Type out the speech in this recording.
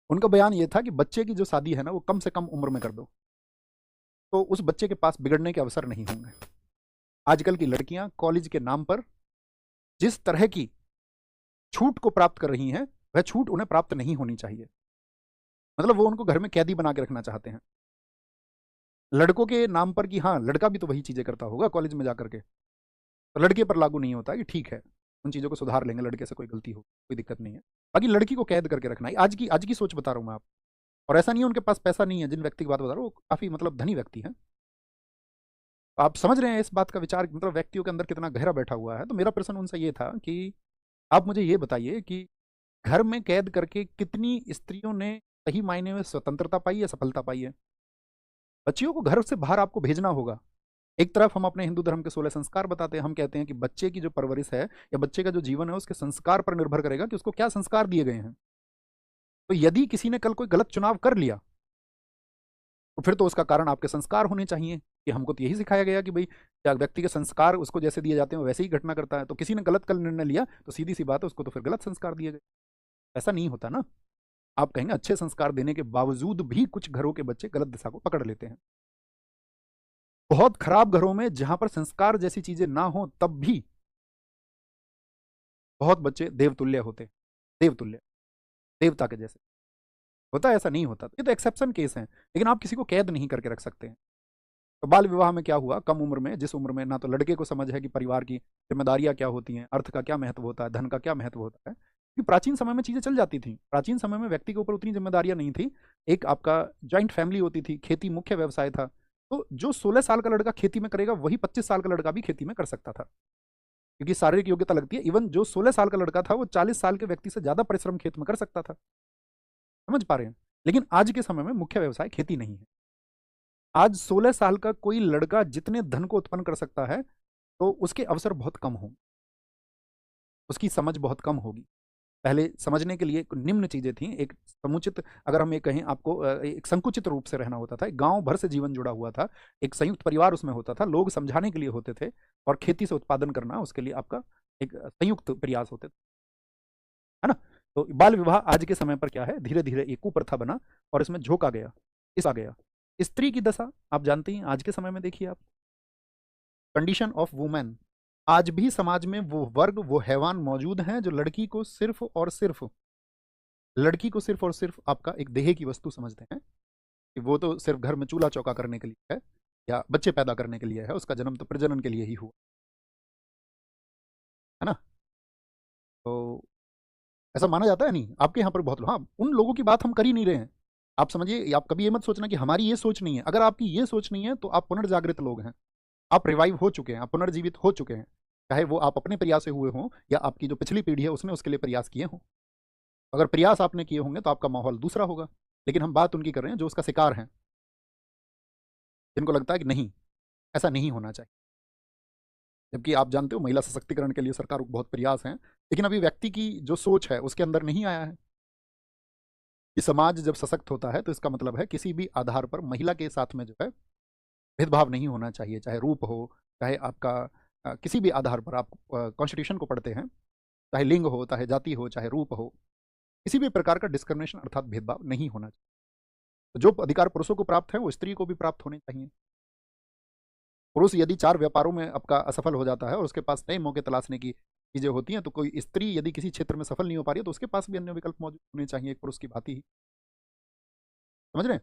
उनका बयान ये था कि बच्चे की जो शादी है ना वो कम से कम उम्र में कर दो, तो उस बच्चे के पास बिगड़ने के अवसर नहीं होंगे। आजकल की लड़कियां कॉलेज के नाम पर जिस तरह की छूट को प्राप्त कर रही हैं, वह छूट उन्हें प्राप्त नहीं होनी चाहिए। मतलब वो उनको घर में कैदी बना के रखना चाहते हैं लड़कों के नाम पर, कि हाँ लड़का भी तो वही चीजें करता होगा कॉलेज में जाकर के, तो लड़के पर लागू नहीं होता कि ठीक है उन चीजों को सुधार लेंगे, लड़के से कोई गलती हो कोई दिक्कत नहीं है। बाकी लड़की को कैद करके रखना है, आज की सोच बता रहा हूँ मैं आप। और ऐसा नहीं है उनके पास पैसा नहीं है, जिन व्यक्ति की बात बता रहा हूँ वो काफी मतलब धनी व्यक्ति हैं। आप समझ रहे हैं इस बात का विचार, मतलब व्यक्तियों के अंदर कितना गहरा बैठा हुआ है। तो मेरा प्रश्न उनसे ये था कि आप मुझे ये बताइए कि घर में कैद करके कितनी स्त्रियों ने सही मायने में स्वतंत्रता पाई या सफलता पाई है। बच्चियों को घर से बाहर आपको भेजना होगा। एक तरफ हम अपने हिंदू धर्म के 16 संस्कार बताते हैं, हम कहते हैं कि बच्चे की जो परवरिश है या बच्चे का जो जीवन है उसके संस्कार पर निर्भर करेगा कि उसको क्या संस्कार दिए गए हैं। तो यदि किसी ने कल कोई गलत चुनाव कर लिया तो फिर तो उसका कारण आपके संस्कार होने चाहिए, कि हमको तो यही सिखाया गया कि भाई क्या व्यक्ति के संस्कार उसको जैसे दिए जाते हैं वैसे ही घटना करता है। तो किसी ने गलत कल निर्णय लिया तो सीधी सी बात है उसको तो फिर गलत संस्कार दिए गए। ऐसा नहीं होता ना। आप कहेंगे अच्छे संस्कार देने के बावजूद भी कुछ घरों के बच्चे गलत दिशा को पकड़ लेते हैं। बहुत खराब घरों में जहां पर संस्कार जैसी चीजें ना हो तब भी बहुत बच्चे देवतुल्य होते हैं, देवतुल्य, देवता के जैसे। होता है, ऐसा नहीं होता, ये तो एक्सेप्शन केस है, लेकिन आप किसी को कैद नहीं करके रख सकते हैं। तो बाल विवाह में क्या हुआ, कम उम्र में, जिस उम्र में ना तो लड़के को समझ है कि परिवार की जिम्मेदारियां क्या होती हैं, अर्थ का क्या महत्व होता है, धन का क्या महत्व होता है, क्योंकि प्राचीन समय में चीजें चल जाती थी। प्राचीन समय में व्यक्ति के ऊपर उतनी जिम्मेदारियां नहीं थी। एक आपका ज्वाइंट फैमिली होती थी, खेती मुख्य व्यवसाय था। तो जो 16 साल का लड़का खेती में करेगा वही 25 साल का लड़का भी खेती में कर सकता था, क्योंकि शारीरिक योग्यता लगती है। इवन जो 16 साल का लड़का था वो 40 साल के व्यक्ति से ज्यादा परिश्रम खेत में कर सकता था। समझ पा रहे हैं। लेकिन आज के समय में मुख्य व्यवसाय खेती नहीं है। आज 16 साल का कोई लड़का जितने धन को उत्पन्न कर सकता है तो उसके अवसर बहुत कम होंगे, उसकी समझ बहुत कम होगी। पहले समझने के लिए निम्न चीजें थी, एक समुचित, अगर हम ये कहें आपको, एक संकुचित रूप से रहना होता था, एक गांव भर से जीवन जुड़ा हुआ था, एक संयुक्त परिवार उसमें होता था, लोग समझाने के लिए होते थे, और खेती से उत्पादन करना उसके लिए आपका एक संयुक्त प्रयास होते थे, है ना। तो बाल विवाह आज के समय पर क्या है, धीरे धीरे एक कुप्रथा बना और इसमें झोंका गया, इस आ गया। स्त्री की दशा आप जानते हैं, आज के समय में देखिए आप, कंडीशन ऑफ वुमेन, आज भी समाज में वो वर्ग, वो हैवान मौजूद हैं जो लड़की को सिर्फ और सिर्फ आपका एक देह की वस्तु समझते हैं, कि वो तो सिर्फ घर में चूल्हा चौका करने के लिए है या बच्चे पैदा करने के लिए है, उसका जन्म तो प्रजनन के लिए ही हुआ, है ना। तो ऐसा माना जाता है, नहीं आपके यहाँ पर बहुत लोग, हाँ उन लोगों की बात हम कर ही नहीं रहे हैं। आप समझिए, आप कभी ये मत सोचना कि हमारी ये सोच नहीं है। अगर आपकी ये सोच नहीं है तो आप पुनर्जागृत लोग हैं, आप रिवाइव हो चुके हैं, आप पुनर्जीवित हो चुके हैं, चाहे वो आप अपने प्रयास से हुए हों या आपकी जो पिछली पीढ़ी है उसने उसके लिए प्रयास किए हों। अगर प्रयास आपने किए होंगे तो आपका माहौल दूसरा होगा। लेकिन हम बात उनकी कर रहे हैं जो उसका शिकार हैं, जिनको लगता है कि नहीं, ऐसा नहीं होना चाहिए। जबकि आप जानते हो महिला सशक्तिकरण के लिए सरकार को बहुत प्रयास हैं, लेकिन अभी व्यक्ति की जो सोच है उसके अंदर नहीं आया है कि समाज जब सशक्त होता है तो इसका मतलब है किसी भी आधार पर महिला के साथ में जो है भेदभाव नहीं होना चाहिए, चाहे रूप हो, चाहे आपका किसी भी आधार पर, आप कॉन्स्टिट्यूशन को पढ़ते हैं, चाहे लिंग हो, चाहे जाति हो, चाहे रूप हो, किसी भी प्रकार का डिस्क्रिमिनेशन अर्थात भेदभाव नहीं होना चाहिए। तो जो अधिकार पुरुषों को प्राप्त है वो स्त्री को भी प्राप्त होने चाहिए। पुरुष यदि 4 व्यापारों में आपका असफल हो जाता है और उसके पास नए मौके तलाशने की चीजें होती हैं, तो कोई स्त्री यदि किसी क्षेत्र में सफल नहीं हो पा रही है तो उसके पास भी अन्य विकल्प मौजूद होने चाहिए, एक पुरुष की भांति ही। समझ रहे हैं।